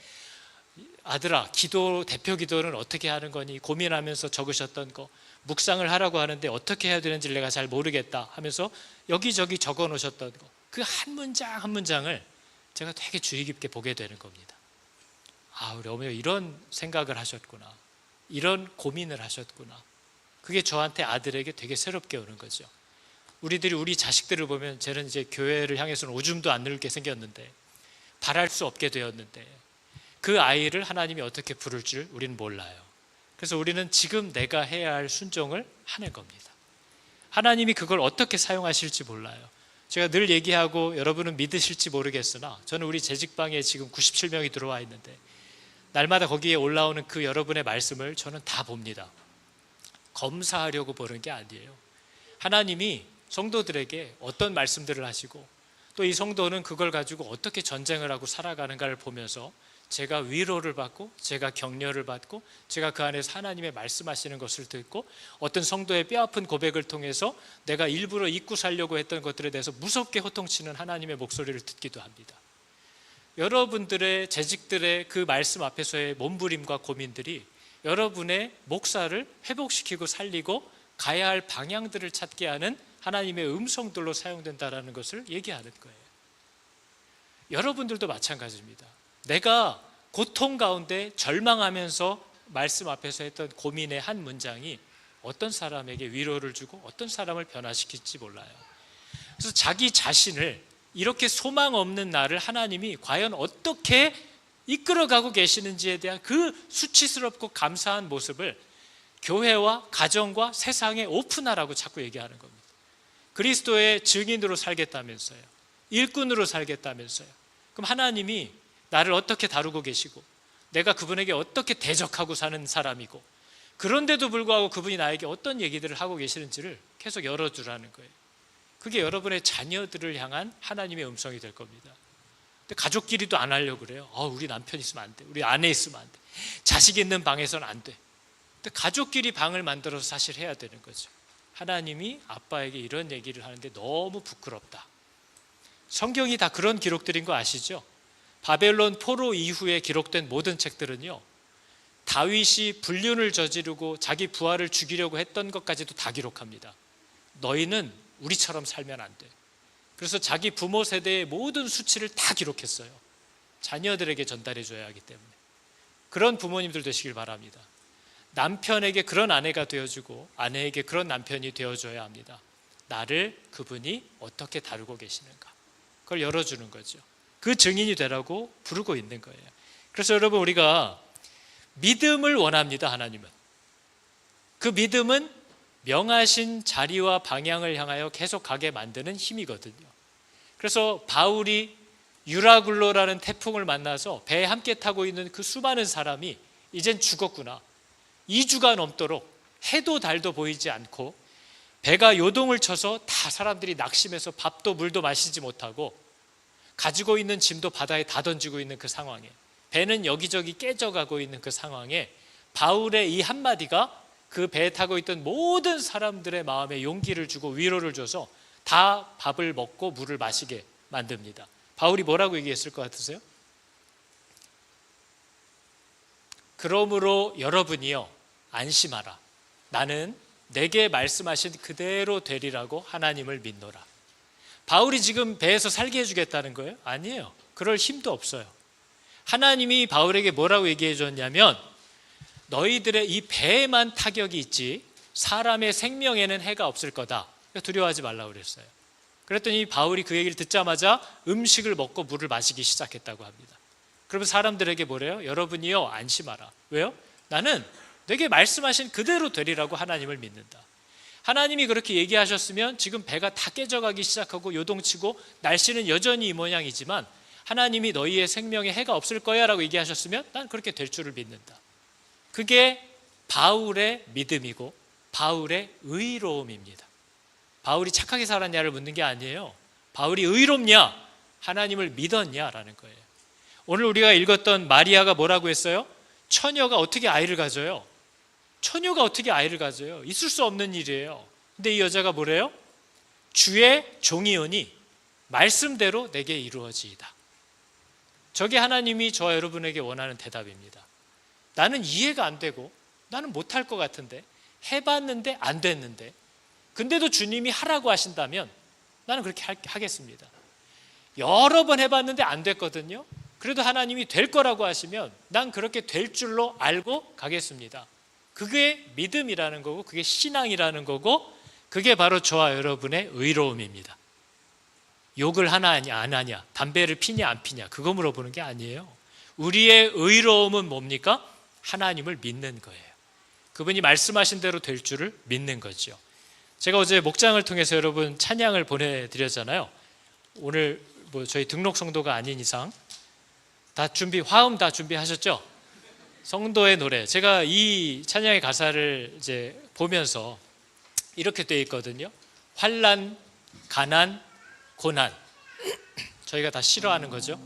아들아, 기도, 대표 기도는 어떻게 하는 거니 고민하면서 적으셨던 거, 묵상을 하라고 하는데 어떻게 해야 되는지 내가 잘 모르겠다 하면서 여기저기 적어 놓으셨던 거, 그 한 문장 한 문장을 제가 되게 주의 깊게 보게 되는 겁니다. 아, 우리 어머니가 이런 생각을 하셨구나, 이런 고민을 하셨구나. 그게 저한테, 아들에게 되게 새롭게 오는 거죠. 우리들이 우리 자식들을 보면 쟤는 이제 교회를 향해서는 오줌도 안 늘게 생겼는데, 바랄 수 없게 되었는데 그 아이를 하나님이 어떻게 부를 줄 우리는 몰라요. 그래서 우리는 지금 내가 해야 할 순종을 하는 겁니다. 하나님이 그걸 어떻게 사용하실지 몰라요. 제가 늘 얘기하고 여러분은 믿으실지 모르겠으나 저는 우리 재직방에 지금 97명이 들어와 있는데 날마다 거기에 올라오는 그 여러분의 말씀을 저는 다 봅니다. 검사하려고 보는 게 아니에요. 하나님이 성도들에게 어떤 말씀들을 하시고 또 이 성도는 그걸 가지고 어떻게 전쟁을 하고 살아가는가를 보면서 제가 위로를 받고 제가 격려를 받고 제가 그 안에서 하나님의 말씀하시는 것을 듣고 어떤 성도의 뼈아픈 고백을 통해서 내가 일부러 잊고 살려고 했던 것들에 대해서 무섭게 호통치는 하나님의 목소리를 듣기도 합니다. 여러분들의 재직들의 그 말씀 앞에서의 몸부림과 고민들이 여러분의 목사를 회복시키고 살리고 가야 할 방향들을 찾게 하는 하나님의 음성들로 사용된다는 것을 얘기하는 거예요. 여러분들도 마찬가지입니다. 내가 고통 가운데 절망하면서 말씀 앞에서 했던 고민의 한 문장이 어떤 사람에게 위로를 주고 어떤 사람을 변화시킬지 몰라요. 그래서 자기 자신을 이렇게 소망 없는 나를 하나님이 과연 어떻게 이끌어가고 계시는지에 대한 그 수치스럽고 감사한 모습을 교회와 가정과 세상에 오픈하라고 자꾸 얘기하는 겁니다. 그리스도의 증인으로 살겠다면서요, 일꾼으로 살겠다면서요. 그럼 하나님이 나를 어떻게 다루고 계시고 내가 그분에게 어떻게 대적하고 사는 사람이고 그런데도 불구하고 그분이 나에게 어떤 얘기들을 하고 계시는지를 계속 열어주라는 거예요. 그게 여러분의 자녀들을 향한 하나님의 음성이 될 겁니다. 근데 가족끼리도 안 하려고 그래요. 우리 남편 있으면 안 돼, 우리 아내 있으면 안 돼, 자식 있는 방에서는 안 돼. 근데 가족끼리 방을 만들어서 사실 해야 되는 거죠. 하나님이 아빠에게 이런 얘기를 하는데 너무 부끄럽다. 성경이 다 그런 기록들인 거 아시죠? 바벨론 포로 이후에 기록된 모든 책들은요, 다윗이 불륜을 저지르고 자기 부하를 죽이려고 했던 것까지도 다 기록합니다. 너희는 우리처럼 살면 안 돼. 그래서 자기 부모 세대의 모든 수치를 다 기록했어요. 자녀들에게 전달해 줘야 하기 때문에. 그런 부모님들 되시길 바랍니다. 남편에게 그런 아내가 되어주고 아내에게 그런 남편이 되어줘야 합니다. 나를 그분이 어떻게 다루고 계시는가, 그걸 열어주는 거죠. 그 증인이 되라고 부르고 있는 거예요. 그래서 여러분, 우리가 믿음을 원합니다. 하나님은. 그 믿음은 명하신 자리와 방향을 향하여 계속 가게 만드는 힘이거든요. 그래서 바울이 유라굴로라는 태풍을 만나서 배에 함께 타고 있는 그 수많은 사람이 이젠 죽었구나, 2주가 넘도록 해도 달도 보이지 않고 배가 요동을 쳐서 다 사람들이 낙심해서 밥도 물도 마시지 못하고 가지고 있는 짐도 바다에 다 던지고 있는 그 상황에, 배는 여기저기 깨져가고 있는 그 상황에 바울의 이 한마디가 그 배에 타고 있던 모든 사람들의 마음에 용기를 주고 위로를 줘서 다 밥을 먹고 물을 마시게 만듭니다. 바울이 뭐라고 얘기했을 것 같으세요? 그러므로 여러분이요, 안심하라. 나는 내게 말씀하신 그대로 되리라고 하나님을 믿노라. 바울이 지금 배에서 살게 해주겠다는 거예요? 아니에요. 그럴 힘도 없어요. 하나님이 바울에게 뭐라고 얘기해 줬냐면, 너희들의 이 배에만 타격이 있지 사람의 생명에는 해가 없을 거다. 두려워하지 말라고 그랬어요. 그랬더니 바울이 그 얘기를 듣자마자 음식을 먹고 물을 마시기 시작했다고 합니다. 그러면 사람들에게 뭐래요? 여러분이요, 안심하라. 왜요? 나는 내게 말씀하신 그대로 되리라고 하나님을 믿는다. 하나님이 그렇게 얘기하셨으면 지금 배가 다 깨져가기 시작하고 요동치고 날씨는 여전히 이 모양이지만 하나님이 너희의 생명에 해가 없을 거야 라고 얘기하셨으면 난 그렇게 될 줄을 믿는다. 그게 바울의 믿음이고 바울의 의로움입니다. 바울이 착하게 살았냐를 묻는 게 아니에요. 바울이 의롭냐, 하나님을 믿었냐라는 거예요. 오늘 우리가 읽었던 마리아가 뭐라고 했어요? 처녀가 어떻게 아이를 가져요? 처녀가 어떻게 아이를 가져요? 있을 수 없는 일이에요. 근데 이 여자가 뭐래요? 주의 종이오니 말씀대로 내게 이루어지이다. 저게 하나님이 저와 여러분에게 원하는 대답입니다. 나는 이해가 안 되고 나는 못할 것 같은데, 해봤는데 안 됐는데, 근데도 주님이 하라고 하신다면 나는 그렇게 하겠습니다. 여러 번 해봤는데 안 됐거든요. 그래도 하나님이 될 거라고 하시면 난 그렇게 될 줄로 알고 가겠습니다. 그게 믿음이라는 거고, 그게 신앙이라는 거고, 그게 바로 저와 여러분의 의로움입니다. 욕을 하나 안 하냐, 담배를 피냐 안 피냐, 그거 물어보는 게 아니에요. 우리의 의로움은 뭡니까? 하나님을 믿는 거예요. 그분이 말씀하신 대로 될 줄을 믿는 거죠. 제가 어제 목장을 통해서 여러분 찬양을 보내드렸잖아요. 오늘 저희 등록 성도가 아닌 이상 다 화음 다 준비하셨죠? 성도의 노래. 제가 이 찬양의 가사를 이제 보면서 이렇게 돼 있거든요. 환난, 가난, 고난. 저희가 다 싫어하는 거죠.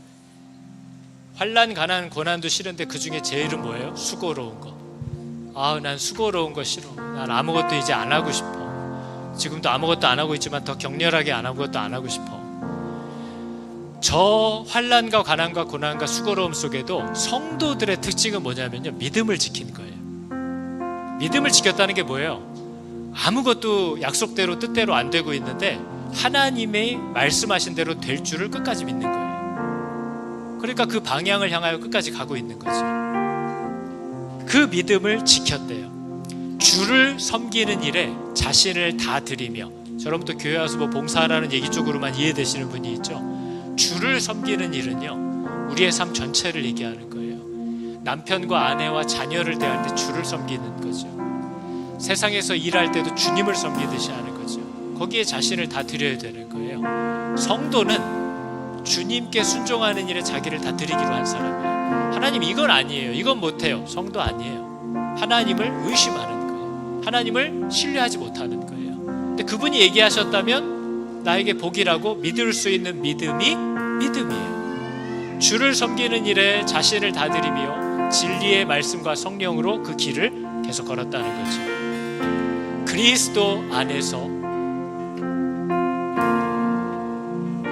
환난, 가난, 고난도 싫은데 그 중에 제일은 뭐예요? 수고로운 거. 난 수고로운 거 싫어. 난 아무것도 이제 안 하고 싶어. 지금도 아무것도 안 하고 있지만 더 격렬하게 아무것도 안 하고 싶어. 저 환난과 가난과 고난과 수고로움 속에도 성도들의 특징은 뭐냐면요, 믿음을 지킨 거예요. 믿음을 지켰다는 게 뭐예요? 아무것도 약속대로 뜻대로 안 되고 있는데 하나님의 말씀하신 대로 될 줄을 끝까지 믿는 거예요. 그러니까 그 방향을 향하여 끝까지 가고 있는 거죠. 그 믿음을 지켰대요. 주를 섬기는 일에 자신을 다 드리며, 여러분도 교회 와서 봉사하라는 얘기 쪽으로만 이해되시는 분이 있죠. 주를 섬기는 일은요, 우리의 삶 전체를 얘기하는 거예요. 남편과 아내와 자녀를 대할 때 주를 섬기는 거죠. 세상에서 일할 때도 주님을 섬기듯이 하는 거죠. 거기에 자신을 다 드려야 되는 거예요. 성도는 주님께 순종하는 일에 자기를 다 드리기로 한 사람이에요. 하나님 이건 아니에요, 이건 못해요. 성도 아니에요. 하나님을 의심하는 거예요. 하나님을 신뢰하지 못하는 거예요. 근데 그분이 얘기하셨다면 나에게 복이라고 믿을 수 있는 믿음이 믿음이에요. 주를 섬기는 일에 자신을 다 드리며 진리의 말씀과 성령으로 그 길을 계속 걸었다는 거죠. 그리스도 안에서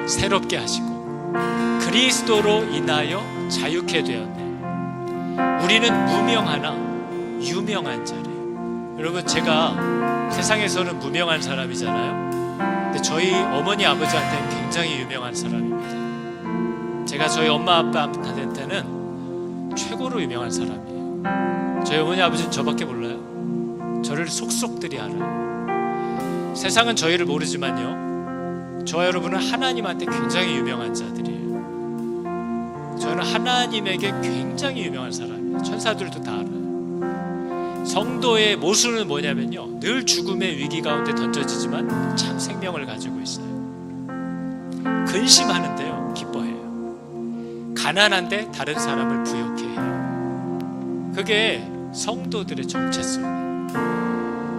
새롭게 하시고 그리스도로 인하여 자유케 되었네. 우리는 무명하나 유명한 자래요. 여러분, 제가 세상에서는 무명한 사람이잖아요. 근데 저희 어머니 아버지한테는 굉장히 유명한 사람입니다. 제가 저희 엄마 아빠한테는 최고로 유명한 사람이에요. 저희 어머니 아버지는 저밖에 몰라요. 저를 속속들이 알아요. 세상은 저희를 모르지만요, 저와 여러분은 하나님한테 굉장히 유명한 자들이에요. 저는 하나님에게 굉장히 유명한 사람이에요. 천사들도 다 알아요. 성도의 모순은 뭐냐면요, 늘 죽음의 위기 가운데 던져지지만 참 생명을 가지고 있어요. 근심하는데요, 기뻐해요. 가난한데 다른 사람을 부욕해 해요. 그게 성도들의 정체성이에요.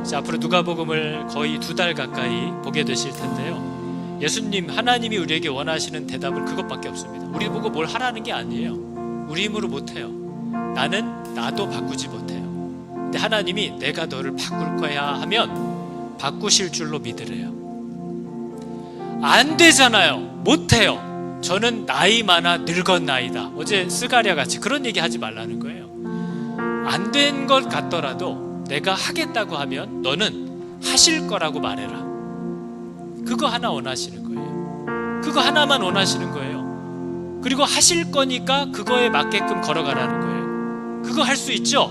이제 앞으로 누가복음을 거의 2달 가까이 보게 되실 텐데요, 예수님, 하나님이 우리에게 원하시는 대답은 그것밖에 없습니다. 우리 보고 뭘 하라는 게 아니에요. 우리 힘으로 못해요. 나도 바꾸지 못해요. 근데 하나님이 내가 너를 바꿀 거야 하면 바꾸실 줄로 믿으래요. 안 되잖아요. 못해요. 저는 나이 많아 늙었나이다. 어제 스가랴 같이 그런 얘기 하지 말라는 거예요. 안 된 것 같더라도 내가 하겠다고 하면 너는 하실 거라고 말해라. 그거 하나 원하시는 거예요. 그거 하나만 원하시는 거예요. 그리고 하실 거니까 그거에 맞게끔 걸어가라는 거예요. 그거 할 수 있죠?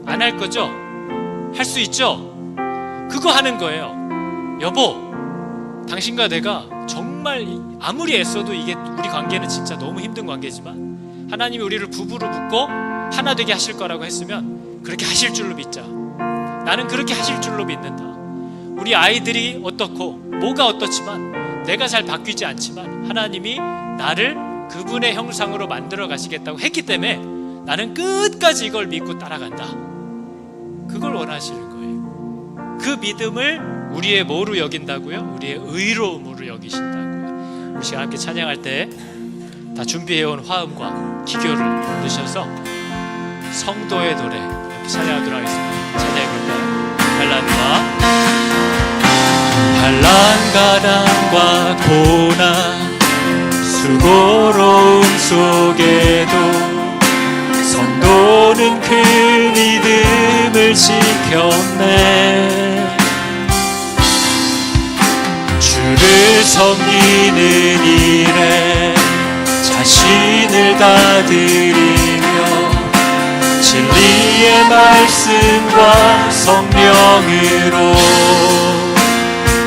안 할 거죠? 할 수 있죠? 그거 하는 거예요. 여보, 당신과 내가 정말 아무리 애써도 이게 우리 관계는 진짜 너무 힘든 관계지만 하나님이 우리를 부부로 묶고 하나 되게 하실 거라고 했으면 그렇게 하실 줄로 믿자. 나는 그렇게 하실 줄로 믿는다. 우리 아이들이 어떻고 뭐가 어떻지만 내가 잘 바뀌지 않지만 하나님이 나를 그분의 형상으로 만들어 가시겠다고 했기 때문에 나는 끝까지 이걸 믿고 따라간다. 그걸 원하시는 거예요. 그 믿음을 우리의 뭐로 여긴다고요? 우리의 의로움으로 여기신다고요. 우리 시간 함께 찬양할 때 다 준비해온 화음과 기교를 넣으셔서 성도의 노래 이렇게 찬양하도록 하겠습니다. 찬양해볼까요? 한란가난과 고난 수고로움 속에도 성도는 그 믿음을 지켰네. 주를 섬기는 일에 자신을 다드리며 진리의 말씀과 성령으로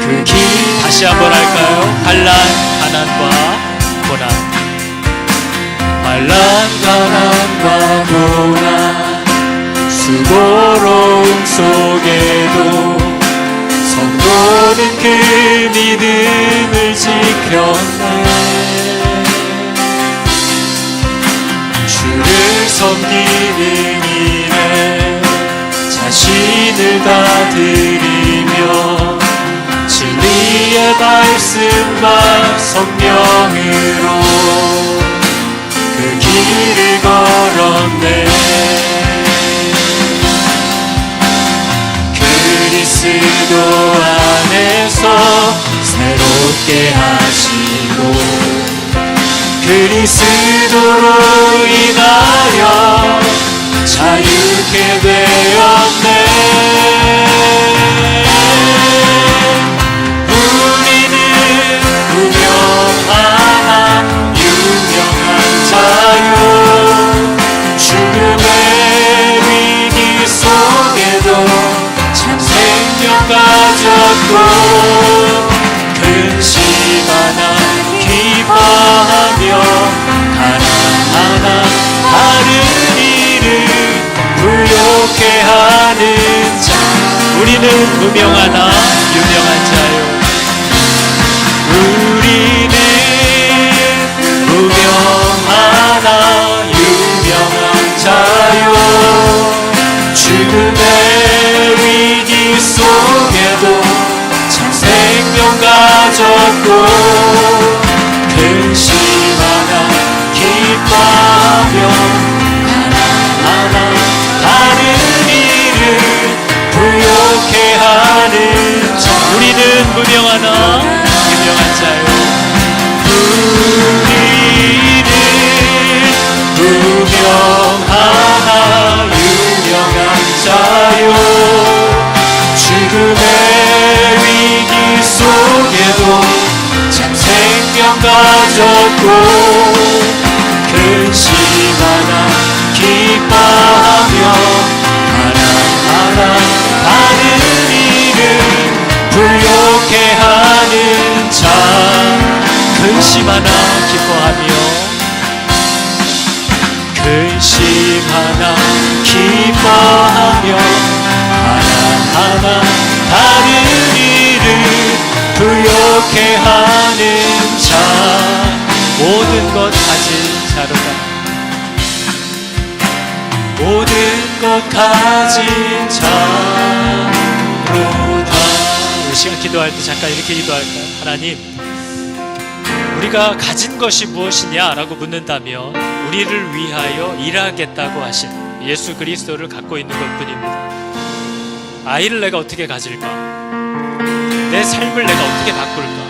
그 길 다시 한번 할까요? 한란가난과 고난, 한란가난과 고난 수고로움 속에도 성도는 그 믿음을 지켰네. 주를 섬기는 일에 자신을 다드리며 진리의 말씀과 성령으로 그 길을 걸었네. 그리스도 안에서 새롭게 하시고 그리스도로 인하여 자유케 되었네. 우리는 무명하나 유명한 자요 죽음의 위기 속에도 참 생명 가졌고 근심하나 기뻐하며 하나하나 다른 일을 불욕해 하는 자. 우리는 무명하나 유명한 자요. 우리는 무명하나 유명한 자요 죽음의 위기 속에도 참 생명 가졌고 근심하나 기뻐하며 하나하나 다른 일을 불욕해 하는 자. 우리는 무명하나 유명한 자요. 우리는 무명하나 유명한 자요 죽음의 위기 속에도 참 생명 가졌고 근심하나 기뻐하며 하나하나 다른 일을 불욕해 하는 자. 근심하나 기뻐하며 그렇게 하는 자 모든 것 가진 자로다. 모든 것 가진 자로다. 우리 시간 기도할 때 잠깐 이렇게 기도할까요? 하나님, 우리가 가진 것이 무엇이냐 라고 묻는다면 우리를 위하여 일하겠다고 하신 예수 그리스도를 갖고 있는 것뿐입니다. 아이를 내가 어떻게 가질까? 내 삶을 내가 어떻게 바꿀까?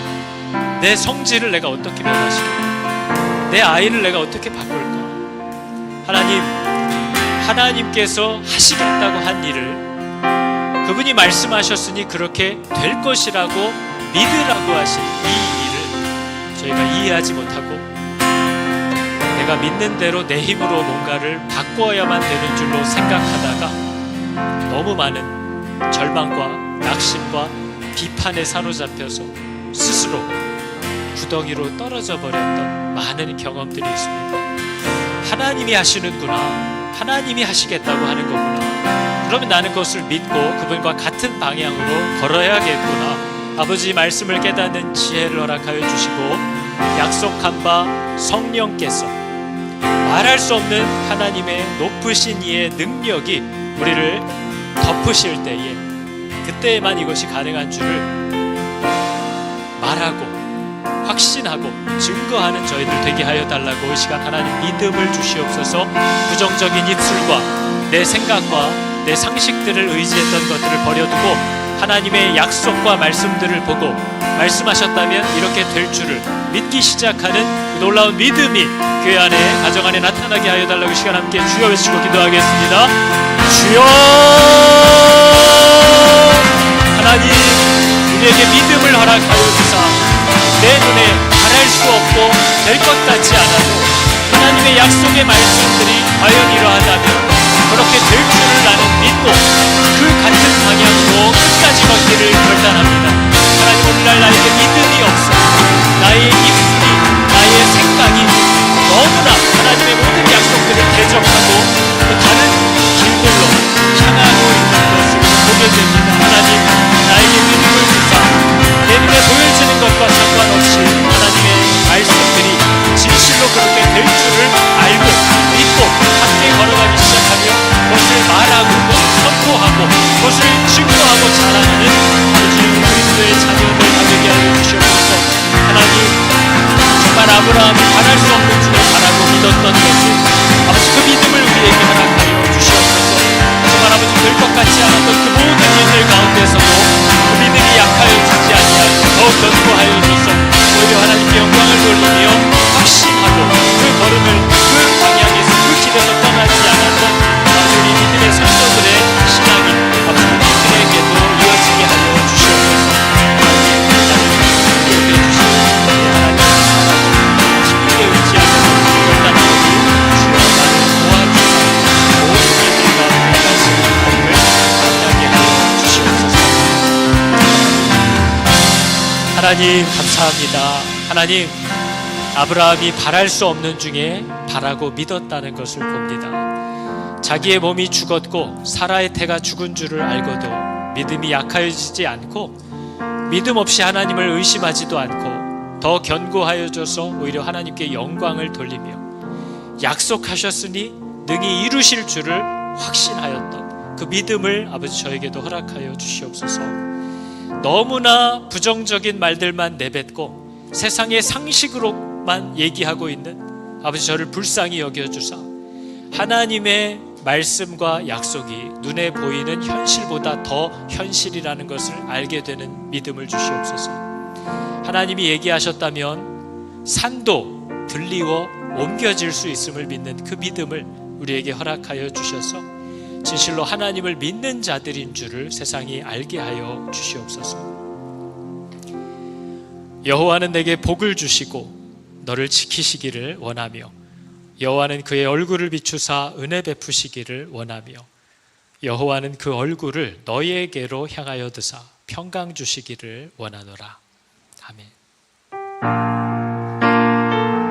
내 성질을 내가 어떻게 변화시킬까? 내 아이를 내가 어떻게 바꿀까? 하나님, 하나님께서 하시겠다고 한 일을, 그분이 말씀하셨으니 그렇게 될 것이라고 믿으라고 하신 이 일을 저희가 이해하지 못하고 내가 믿는 대로 내 힘으로 뭔가를 바꿔야만 되는 줄로 생각하다가 너무 많은 절망과 낙심과 비판에 사로잡혀서 스스로 구덩이로 떨어져 버렸던 많은 경험들이 있습니다. 하나님이 하시는구나, 하나님이 하시겠다고 하는 거구나, 그러면 나는 그것을 믿고 그분과 같은 방향으로 걸어야겠구나. 아버지 말씀을 깨닫는 지혜를 허락하여 주시고 약속한 바 성령께서 말할 수 없는 하나님의 높으신 이의 능력이 우리를 덮으실 때에, 그때에만 이것이 가능한 줄을 말하고 확신하고 증거하는 저희들 되게 하여 달라고 이 시간 하나님 믿음을 주시옵소서. 부정적인 입술과 내 생각과 내 상식들을 의지했던 것들을 버려두고 하나님의 약속과 말씀들을 보고 말씀하셨다면 이렇게 될 줄을 믿기 시작하는 놀라운 믿음이 교회 안에, 가정 안에 나타나게 하여 달라고 이 시간 함께 주여 외치고 기도하겠습니다. 주여, 하나님 우리에게 믿음을 허락하여 주사 내 눈에 바랄 수 없고 될 것 같지 않아도 하나님의 약속의 말씀들이 과연 이러하다면 그렇게 될 줄을 나는 믿고 그 같은 방향으로 끝까지 걷기를 결단합니다. 하나님, 오늘날 나에게 믿음이 없어 나의 입술이, 나의 생각이 너무나 하나님의 모든 약속들을 대적하고 또 다른 길들로 향하고 있는 것을 보게 됩니다. 하나님, 나에게 믿음을 주사 내 눈에 보여지는 것과 상관없이 하나님의 말씀들이 진실로 그렇게 될 줄을 알고 믿고 함께 걸어가기 시작하며 그것을 말하고 그것을 선포하고 그것을 증거하고 자랑하는 예수 그리스도의 자녀들 되게 하여 주시옵소서. 하나님, 정말 아브라함이 바랄 수 없는 줄을 바라고 믿었던 것을 아버지 그 믿음을 우리에게 허락하여 주시옵소서. 정말 아버지 될 것 같지 않았던 그 모든 일들 가운데서도 그 믿음이 약하여지지 아니하여 더욱 견고하여 줘서 오히려 하나님께 영광을 돌리며 확신하고 그 걸음을 그 방향에서 그 길에서 떠나지 않았던 아버지 우리 믿음의 성도들의 신앙이 아버지 우리들에게도 이어지게 하여 주시옵소서. 하나님 기억해 주시고 하나님의 사랑을 힘있게 의지하며 결단하고 주여 나를 도와주사 모든 일들과 행하시는 하나님을 만나게 하여 주시옵소서. 하나님 감사합니다. 하나님, 아브라함이 바랄 수 없는 중에 바라고 믿었다는 것을 봅니다. 자기의 몸이 죽었고 사라의 태가 죽은 줄을 알고도 믿음이 약하여지지 않고 믿음 없이 하나님을 의심하지도 않고 더 견고하여져서 오히려 하나님께 영광을 돌리며 약속하셨으니 능히 이루실 줄을 확신하였던 그 믿음을 아버지 저에게도 허락하여 주시옵소서. 너무나 부정적인 말들만 내뱉고 세상의 상식으로만 얘기하고 있는 아버지 저를 불쌍히 여겨주사 하나님의 말씀과 약속이 눈에 보이는 현실보다 더 현실이라는 것을 알게 되는 믿음을 주시옵소서. 하나님이 얘기하셨다면 산도 들리워 옮겨질 수 있음을 믿는 그 믿음을 우리에게 허락하여 주셔서 진실로 하나님을 믿는 자들인 줄을 세상이 알게 하여 주시옵소서. 여호와는 내게 복을 주시고 너를 지키시기를 원하며 여호와는 그의 얼굴을 비추사 은혜 베푸시기를 원하며 여호와는 그 얼굴을 너희에게로 향하여 드사 평강 주시기를 원하노라. 아멘.